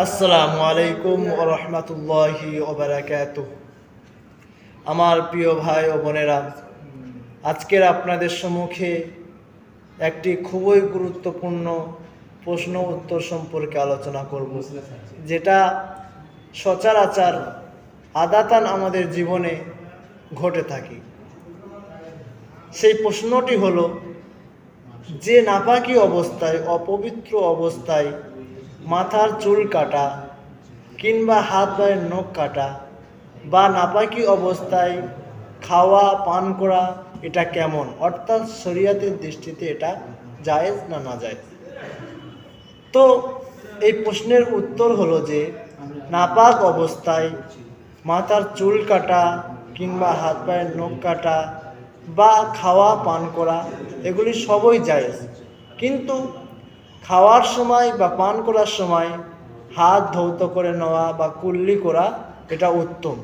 আসসালামু আলাইকুম ওয়া রাহমাতুল্লাহি ওয়া বারাকাতুহু। আমার প্রিয় ভাই ও বোনেরা, আজকের আপনাদের সম্মুখে একটি খুবই গুরুত্বপূর্ণ প্রশ্ন উত্তর সম্পর্কে আলোচনা করব, যেটা সচরাচর আদাতান আমাদের জীবনে ঘটে থাকে। সেই প্রশ্নটি হলো যে নাপাকি অবস্থায়, অপবিত্র অবস্থায় মাথার চুল কাটা কিংবা হাত পায়ের নখ কাটা বা নাপাকি অবস্থায় খাওয়া পান করা, এটা কেমন? অর্থাৎ শরীয়তের দৃষ্টিতে এটা জায়েজ না নাজায়েজ? তো এই প্রশ্নের উত্তর হলো যে নাপাক অবস্থায় মাথার চুল কাটা কিংবা হাত পায়ের নখ কাটা বা খাওয়া পান করা এগুলি সবই জায়েজ, কিন্তু খাওয়ার সময় বা পান করার সময় হাত ধৌত করে নেওয়া বা কুল্লি করা এটা উত্তম।